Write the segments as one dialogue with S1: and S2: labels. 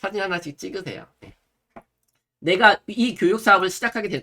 S1: 사진 하나씩 찍으세요. 네. 내가 이 교육 사업을 시작하게 된,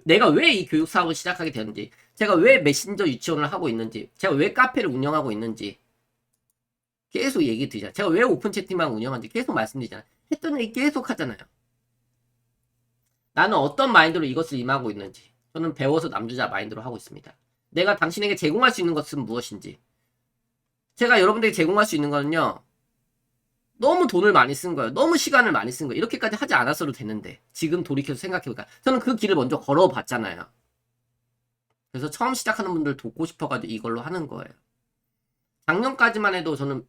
S1: 내가 왜 이 교육 사업을 시작하게 되는지, 제가 왜 메신저 유치원을 하고 있는지, 제가 왜 카페를 운영하고 있는지, 계속 얘기 드리잖아요. 제가 왜 오픈 채팅방 운영하는지 계속 말씀드리잖아요. 했던 얘기 계속 하잖아요. 나는 어떤 마인드로 이것을 임하고 있는지, 저는 배워서 남주자 마인드로 하고 있습니다. 내가 당신에게 제공할 수 있는 것은 무엇인지, 제가 여러분들에게 제공할 수 있는 거는요, 너무 돈을 많이 쓴 거예요. 너무 시간을 많이 쓴 거예요. 이렇게까지 하지 않았어도 되는데, 지금 돌이켜서 생각해보니까 저는 그 길을 먼저 걸어봤잖아요. 그래서 처음 시작하는 분들 돕고 싶어가지고 이걸로 하는 거예요. 작년까지만 해도 저는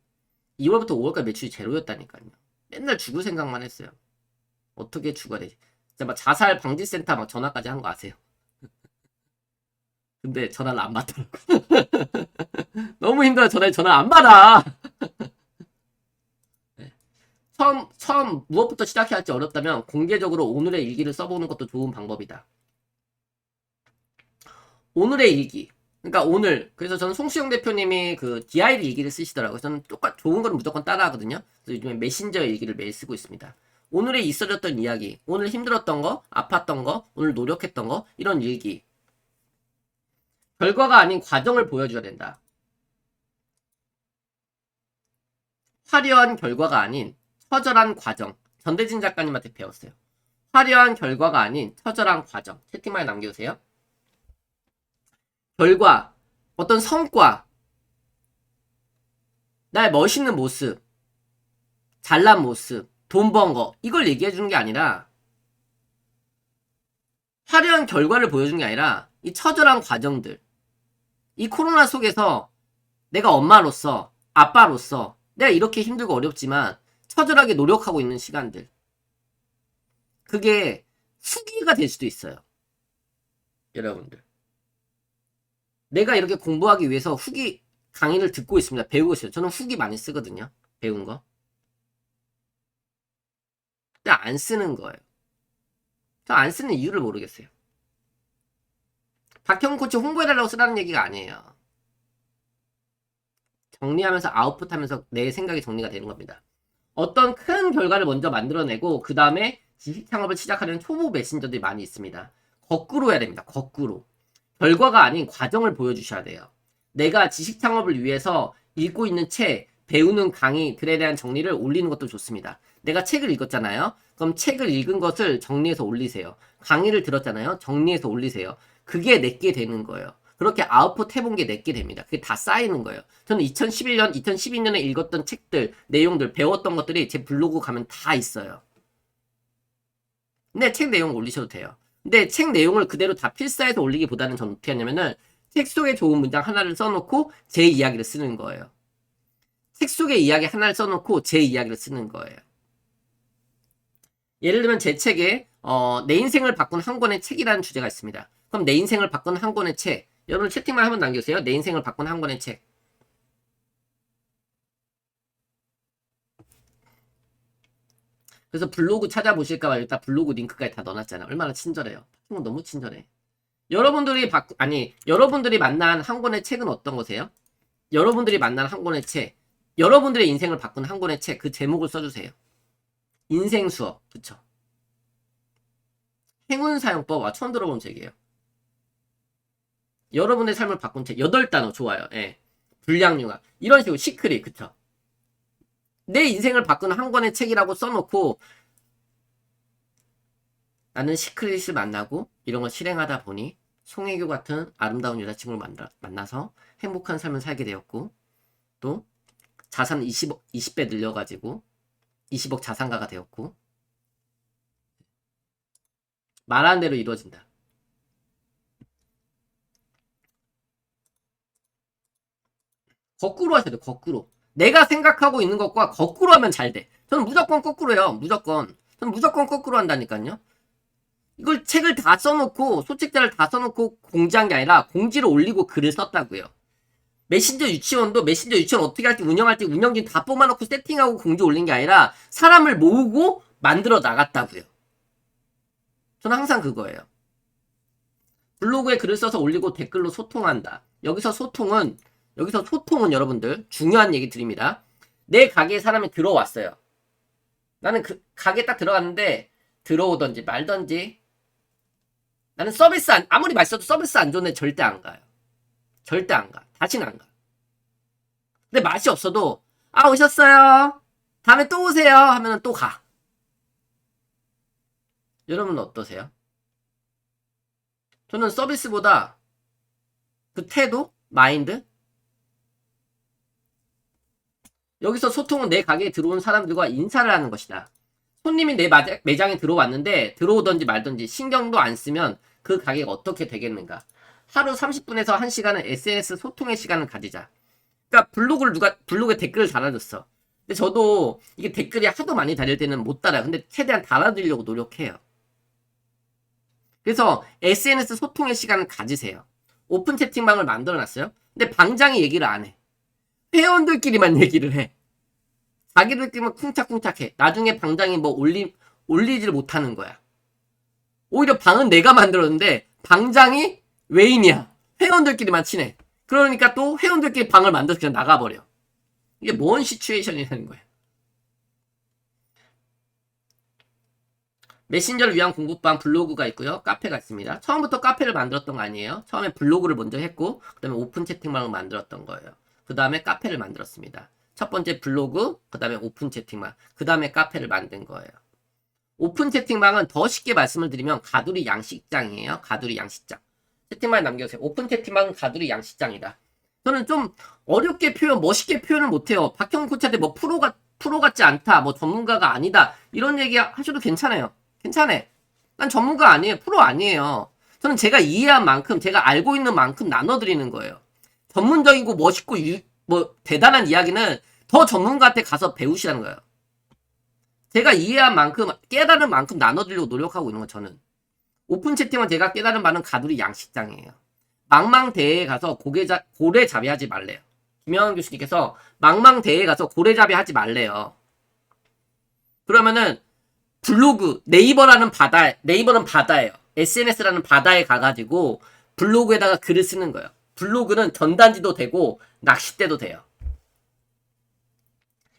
S1: 2월부터 5월까지 매출이 제로였다니까요. 맨날 죽을 생각만 했어요. 어떻게 죽어야 되지? 진짜 막 자살 방지센터 막 전화까지 한 거 아세요? 근데 전화를 안 받더라고. 너무 힘들어. 전화를 안 받아. 네. 처음 무엇부터 시작해야 할지 어렵다면 공개적으로 오늘의 일기를 써보는 것도 좋은 방법이다. 오늘의 일기. 그러니까 오늘, 그래서 저는 송수영 대표님이 그 DIR 일기를 쓰시더라고요. 저는 좋은 거는 무조건 따라하거든요. 그래서 요즘에 메신저 일기를 매일 쓰고 있습니다. 오늘에 있어졌던 이야기, 오늘 힘들었던 거, 아팠던 거, 오늘 노력했던 거, 이런 일기. 결과가 아닌 과정을 보여줘야 된다. 화려한 결과가 아닌 처절한 과정. 전대진 작가님한테 배웠어요. 화려한 결과가 아닌 처절한 과정. 채팅방에 남겨주세요. 결과, 어떤 성과, 나의 멋있는 모습, 잘난 모습, 돈 번 거, 이걸 얘기해주는 게 아니라, 화려한 결과를 보여주는 게 아니라, 이 처절한 과정들, 이 코로나 속에서 내가 엄마로서, 아빠로서, 내가 이렇게 힘들고 어렵지만, 처절하게 노력하고 있는 시간들. 그게 후기가 될 수도 있어요. 여러분들. 내가 이렇게 공부하기 위해서 후기 강의를 듣고 있습니다. 배우고 있어요. 저는 후기 많이 쓰거든요. 배운 거. 근데 안 쓰는 거예요. 저 안 쓰는 이유를 모르겠어요. 박형훈 코치 홍보해달라고 쓰라는 얘기가 아니에요. 정리하면서 아웃풋하면서 내 생각이 정리가 되는 겁니다. 어떤 큰 결과를 먼저 만들어내고 그 다음에 지식 창업을 시작하려는 초보 메신저들이 많이 있습니다. 거꾸로 해야 됩니다. 거꾸로. 결과가 아닌 과정을 보여주셔야 돼요. 내가 지식 창업을 위해서 읽고 있는 책, 배우는 강의들에 대한 정리를 올리는 것도 좋습니다. 내가 책을 읽었잖아요. 그럼 책을 읽은 것을 정리해서 올리세요. 강의를 들었잖아요. 정리해서 올리세요. 그게 내게 되는 거예요. 그렇게 아웃풋 해본 게 내게 됩니다. 그게 다 쌓이는 거예요. 저는 2011년, 2012년에 읽었던 책들, 내용들, 배웠던 것들이 제 블로그 가면 다 있어요. 근데 책 내용 올리셔도 돼요. 근데 책 내용을 그대로 다 필사해서 올리기보다는 저는 어떻게 하냐면은 책 속에 좋은 문장 하나를 써놓고 제 이야기를 쓰는 거예요. 책 속에 이야기 하나를 써놓고 제 이야기를 쓰는 거예요. 예를 들면 제 책에 내 인생을 바꾼 한 권의 책이라는 주제가 있습니다. 그럼 내 인생을 바꾼 한 권의 책. 여러분 채팅만 한번 남겨주세요. 내 인생을 바꾼 한 권의 책. 그래서 블로그 찾아보실까봐 일단 블로그 링크까지 다 넣어놨잖아요. 얼마나 친절해요. 너무 친절해. 여러분들이 만난 한 권의 책은 어떤 거세요? 여러분들이 만난 한 권의 책. 여러분들의 인생을 바꾼 한 권의 책. 그 제목을 써주세요. 인생 수업. 그쵸? 행운사용법. 처음 들어본 책이에요. 여러분의 삶을 바꾼 책. 8단어. 좋아요. 예. 불량융합. 이런 식으로 시크릿. 그쵸? 내 인생을 바꾸는 한 권의 책이라고 써놓고 나는 시크릿을 만나고 이런 걸 실행하다 보니 송혜교 같은 아름다운 여자친구를 만나서 행복한 삶을 살게 되었고 또 자산 20배 늘려가지고 20억 자산가가 되었고 말하는 대로 이루어진다. 거꾸로 하셔야 돼요. 거꾸로. 내가 생각하고 있는 것과 거꾸로 하면 잘 돼. 저는 무조건 거꾸로 해요. 무조건. 저는 무조건 거꾸로 한다니까요. 이걸 책을 다 써놓고 소책자를 다 써놓고 공지한 게 아니라 공지를 올리고 글을 썼다고요. 메신저 유치원 어떻게 할지 운영할지 운영진 다 뽑아놓고 세팅하고 공지 올린 게 아니라 사람을 모으고 만들어 나갔다고요. 저는 항상 그거예요. 블로그에 글을 써서 올리고 댓글로 소통한다. 여기서 소통은 여러분들 중요한 얘기 드립니다. 내 가게에 사람이 들어왔어요. 나는 그 가게 딱 들어갔는데 들어오던지 말던지 나는 서비스 아무리 맛있어도 서비스 안 좋은데 절대 안 가요. 절대 안 가. 다시는 안 가. 근데 맛이 없어도 아 오셨어요. 다음에 또 오세요 하면은 또 가. 여러분은 어떠세요? 저는 서비스보다 그 태도, 마인드 여기서 소통은 내 가게에 들어온 사람들과 인사를 하는 것이다. 손님이 내 매장에 들어왔는데 들어오던지 말던지 신경도 안 쓰면 그 가게가 어떻게 되겠는가. 하루 30분에서 1시간은 SNS 소통의 시간을 가지자. 그러니까 블로그에 댓글을 달아줬어. 근데 저도 이게 댓글이 하도 많이 달릴 때는 못 달아요. 근데 최대한 달아드리려고 노력해요. 그래서 SNS 소통의 시간을 가지세요. 오픈 채팅방을 만들어놨어요. 근데 방장이 얘기를 안 해. 회원들끼리만 얘기를 해. 자기들끼리만 쿵짝쿵짝해. 나중에 방장이 뭐 올리지를 못하는 거야. 오히려 방은 내가 만들었는데 방장이 외인이야. 회원들끼리만 친해. 그러니까 또 회원들끼리 방을 만들어서 그냥 나가버려. 이게 뭔 시츄에이션이라는 거야. 메신저를 위한 공부방 블로그가 있고요. 카페가 있습니다. 처음부터 카페를 만들었던 거 아니에요. 처음에 블로그를 먼저 했고 그 다음에 오픈 채팅방을 만들었던 거예요. 그 다음에 카페를 만들었습니다. 첫 번째 블로그, 그 다음에 오픈 채팅방, 그 다음에 카페를 만든 거예요. 오픈 채팅방은 더 쉽게 말씀을 드리면 가두리 양식장이에요. 가두리 양식장. 채팅방에 남겨주세요. 오픈 채팅방은 가두리 양식장이다. 저는 좀 어렵게 멋있게 표현을 못해요. 박형 코치한테 뭐 프로 같지 않다, 뭐 전문가가 아니다, 이런 얘기 하셔도 괜찮아요. 괜찮아. 난 전문가 아니에요. 프로 아니에요. 저는 제가 이해한 만큼, 제가 알고 있는 만큼 나눠드리는 거예요. 전문적이고 멋있고 뭐 대단한 이야기는 더 전문가한테 가서 배우시라는 거예요. 제가 이해한 만큼, 깨달은 만큼 나눠드리려고 노력하고 있는 거 저는. 오픈 채팅은 제가 깨달은 바는 가두리 양식장이에요. 망망대해에 가서 고래잡이 하지 말래요. 김영환 교수님께서 망망대해에 가서 고래잡이 하지 말래요. 그러면은 블로그, 네이버는 바다예요. SNS라는 바다에 가가지고 블로그에다가 글을 쓰는 거예요. 블로그는 전단지도 되고 낚싯대도 돼요.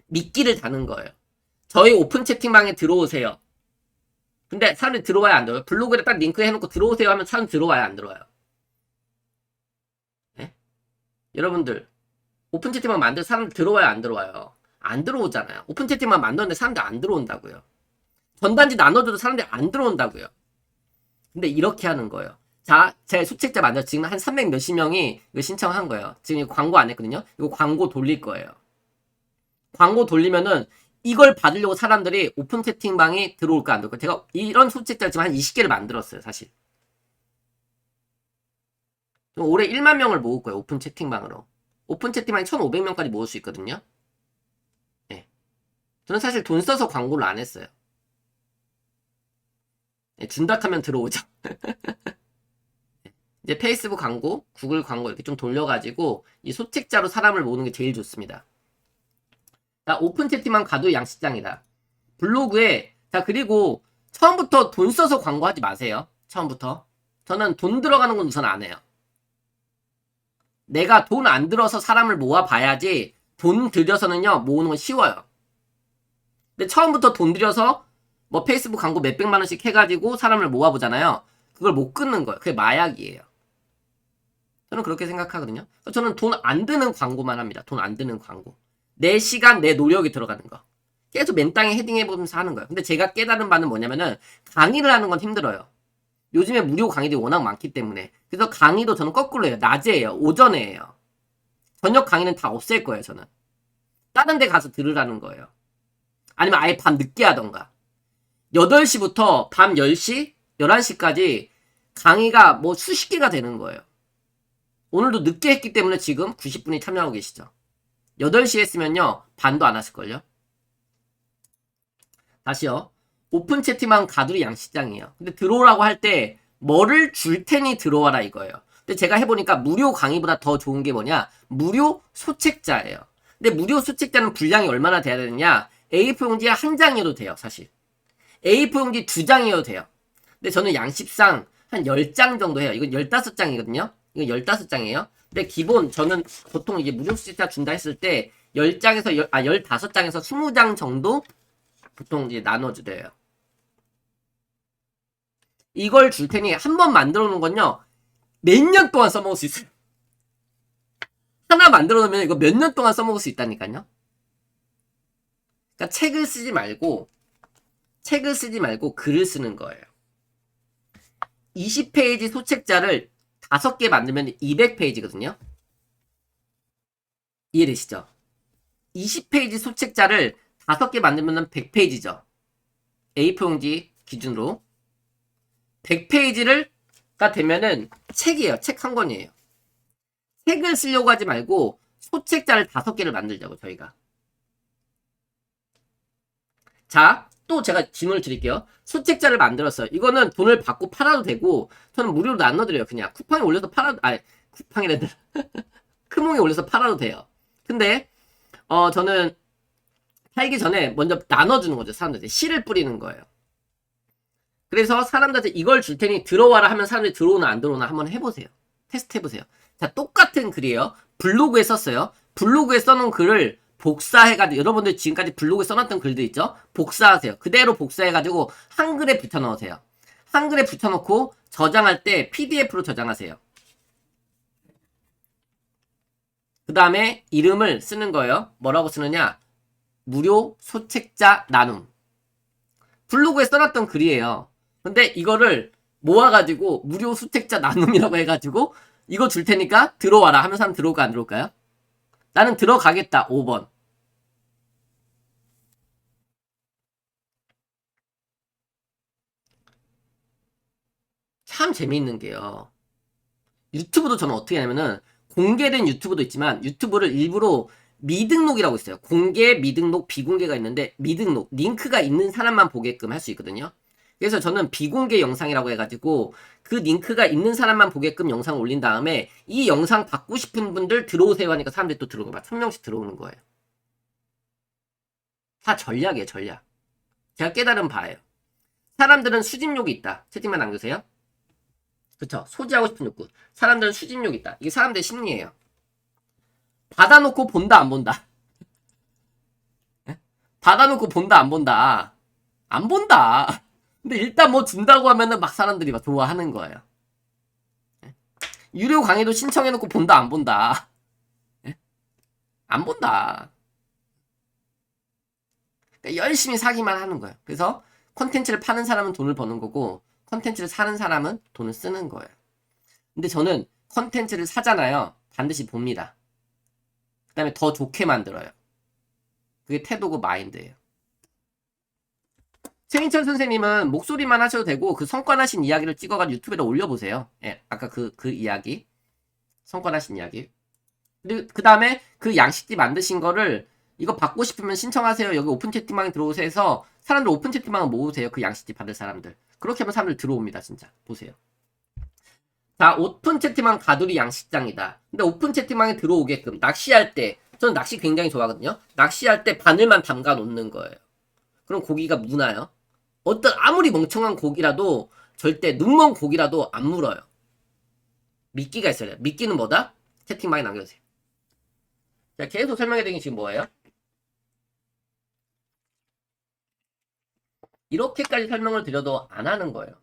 S1: 미끼를 다는 거예요. 저희 오픈 채팅방에 들어오세요. 근데 사람들이 들어와야 안 들어와요. 블로그에 딱 링크 해놓고 들어오세요 하면 사람 들어와야 안 들어와요. 네? 여러분들 오픈 채팅방 만들 사람들 들어와야 안 들어와요. 안 들어오잖아요. 오픈 채팅방 만드는데 사람들 안 들어온다고요. 전단지 나눠줘도 사람들이 안 들어온다고요. 근데 이렇게 하는 거예요. 자, 제 수책자 만들어 지금 한 300 몇십 명이 이거 신청한 거예요. 지금 이거 광고 안 했거든요. 이거 광고 돌릴 거예요. 광고 돌리면은 이걸 받으려고 사람들이 오픈 채팅방에 들어올까 안 들어올까. 제가 이런 수책자를 지금 한 20개를 만들었어요, 사실. 올해 1만 명을 모을 거예요, 오픈 채팅방으로. 오픈 채팅방에 1,500명까지 모을 수 있거든요. 네. 저는 사실 돈 써서 광고를 안 했어요. 네, 준다 하면 들어오죠. 이제 페이스북 광고, 구글 광고 이렇게 좀 돌려가지고 이 소책자로 사람을 모으는 게 제일 좋습니다. 자, 오픈 채팅방 가도 양식장이다. 블로그에, 자, 그리고 처음부터 돈 써서 광고하지 마세요. 처음부터. 저는 돈 들어가는 건 우선 안 해요. 내가 돈 안 들어서 사람을 모아봐야지 돈 들여서는요, 모으는 건 쉬워요. 근데 처음부터 돈 들여서 뭐 페이스북 광고 몇백만 원씩 해가지고 사람을 모아보잖아요. 그걸 못 끊는 거예요. 그게 마약이에요. 저는 그렇게 생각하거든요. 저는 돈 안 드는 광고만 합니다. 돈 안 드는 광고. 내 시간, 내 노력이 들어가는 거. 계속 맨땅에 헤딩해보면서 하는 거예요. 근데 제가 깨달은 바는 뭐냐면은 강의를 하는 건 힘들어요. 요즘에 무료 강의들이 워낙 많기 때문에. 그래서 강의도 저는 거꾸로 해요. 낮에 해요. 오전에 해요. 저녁 강의는 다 없앨 거예요, 저는. 다른 데 가서 들으라는 거예요. 아니면 아예 밤 늦게 하던가. 8시부터 밤 10시, 11시까지 강의가 뭐 수십 개가 되는 거예요. 오늘도 늦게 했기 때문에 지금 90분이 참여하고 계시죠. 8시에 했으면요, 반도 안 하실걸요? 다시요. 오픈 채팅방 가두리 양식장이에요. 근데 들어오라고 할 때 뭐를 줄 테니 들어와라 이거예요. 근데 제가 해보니까 무료 강의보다 더 좋은 게 뭐냐? 무료 소책자예요. 근데 무료 소책자는 분량이 얼마나 돼야 되느냐? A4 용지에 한 장이어도 돼요, 사실. A4 용지 2장이어도 돼요. 근데 저는 양식상 한 10장 정도 해요. 이건 15장이거든요. 이건 15장이에요. 근데 기본 저는 보통 이제 무료 소책자 준다 했을 때 15장에서 20장 정도 보통 이제 나눠드려요. 이걸 줄 테니 한 번 만들어 놓은 건요. 몇 년 동안 써먹을 수 있어요. 하나 만들어 놓으면 이거 몇 년 동안 써먹을 수 있다니까요. 그러니까 책을 쓰지 말고 글을 쓰는 거예요. 20페이지 소책자를 5개 만들면 200페이지거든요. 이해되시죠? 20페이지 소책자를 5개 만들면 100페이지죠. A4 용지 기준으로 100페이지가 되면은 책이에요. 책 한 권이에요. 책을 쓰려고 하지 말고 소책자를 5개를 만들자고 저희가. 자, 또 제가 질문을 드릴게요. 소책자를 만들었어요. 이거는 돈을 받고 팔아도 되고 저는 무료로 나눠드려요. 그냥 쿠팡에 올려서 팔아도 쿠팡이란다. 크몽에 올려서 팔아도 돼요. 근데 저는 팔기 전에 먼저 나눠주는 거죠. 사람들한테 씨를 뿌리는 거예요. 그래서 사람들한테 이걸 줄 테니 들어와라 하면 사람들이 들어오나 안 들어오나 한번 해보세요. 테스트 해보세요. 자, 똑같은 글이에요. 블로그에 썼어요. 블로그에 써놓은 글을 복사해가지고 여러분들 지금까지 블로그에 써놨던 글들 있죠? 복사하세요. 그대로 복사해가지고 한글에 붙여넣으세요. 한글에 붙여놓고 저장할 때 PDF로 저장하세요. 그 다음에 이름을 쓰는 거예요. 뭐라고 쓰느냐? 무료 소책자 나눔. 블로그에 써놨던 글이에요. 근데 이거를 모아가지고 무료 소책자 나눔이라고 해가지고 이거 줄 테니까 들어와라 하면 사람 들어올까 안 들어올까요? 나는 들어가겠다. 5번. 참 재미있는 게요. 유튜브도 저는 어떻게 하냐면은 공개된 유튜브도 있지만 유튜브를 일부러 미등록이라고 있어요. 공개, 미등록, 비공개가 있는데 미등록, 링크가 있는 사람만 보게끔 할 수 있거든요. 그래서 저는 비공개 영상이라고 해가지고 그 링크가 있는 사람만 보게끔 영상을 올린 다음에 이 영상 받고 싶은 분들 들어오세요 하니까 사람들이 또 들어오는 거야. 1000명씩 들어오는 거예요. 다 전략이에요, 전략. 제가 깨달은 바예요. 사람들은 수집욕이 있다. 채팅만 남겨주세요. 그쵸? 소지하고 싶은 욕구. 사람들은 수집욕이 있다. 이게 사람들의 심리예요. 받아놓고 본다, 안 본다? 받아놓고 본다, 안 본다? 안 본다. 근데 일단 뭐 준다고 하면은 막 사람들이 막 좋아하는 거예요. 유료 강의도 신청해놓고 본다, 안 본다? 안 본다. 그러니까 열심히 사기만 하는 거예요. 그래서 컨텐츠를 파는 사람은 돈을 버는 거고 컨텐츠를 사는 사람은 돈을 쓰는 거예요. 근데 저는 컨텐츠를 사잖아요. 반드시 봅니다. 그 다음에 더 좋게 만들어요. 그게 태도고 마인드예요. 최민철 선생님은 목소리만 하셔도 되고 그 성과나신 이야기를 찍어가지고 유튜브에다 올려보세요. 예, 아까 그 이야기. 성과나신 이야기. 그리고 그 다음에 그 양식집 만드신 거를 이거 받고 싶으면 신청하세요. 여기 오픈 채팅방에 들어오세요 해서 사람들 오픈 채팅방에 모으세요. 그 양식집 받을 사람들. 그렇게 하면 사람들 들어옵니다. 진짜. 보세요. 자, 오픈 채팅방 가두리 양식장이다. 근데 오픈 채팅방에 들어오게끔 낚시할 때 저는 낚시 굉장히 좋아하거든요. 낚시할 때 바늘만 담가 놓는 거예요. 그럼 고기가 무나요? 어떤 아무리 멍청한 고기라도 절대 눈먼 고기라도 안 물어요. 미끼가 있어야 돼요. 미끼는 뭐다? 채팅방에 남겨주세요. 자, 계속 설명해드린 게 지금 뭐예요? 이렇게까지 설명을 드려도 안 하는 거예요.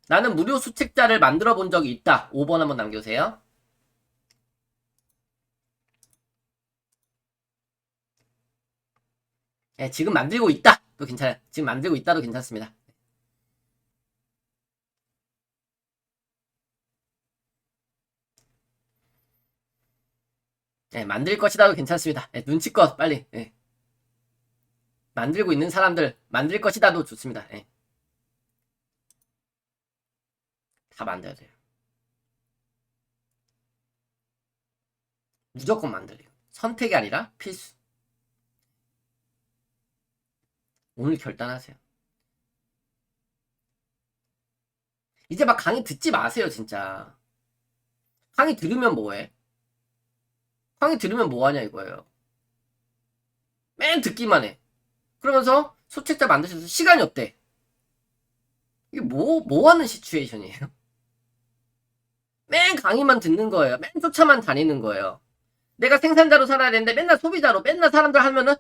S1: 나는 무료 수책자를 만들어 본 적이 있다. 5번 한번 남겨주세요. 예, 지금 만들고 있다. 또 괜찮아요. 지금 만들고 있다도 괜찮습니다. 예, 만들 것이다도 괜찮습니다. 예, 눈치껏 빨리. 예. 만들고 있는 사람들 만들 것이다도 좋습니다. 예. 다 만들어야 돼요. 무조건 만들어요. 선택이 아니라 필수. 오늘 결단하세요. 이제 막 강의 듣지 마세요, 진짜. 강의 들으면 뭐해? 강의 들으면 뭐하냐 이거예요. 맨 듣기만 해. 그러면서 소책자 만드셔서 시간이 없대. 이게 뭐 하는 시츄에이션이에요? 맨 강의만 듣는 거예요. 맨 쫓아만 다니는 거예요. 내가 생산자로 살아야 되는데 맨날 소비자로 맨날 사람들 하면은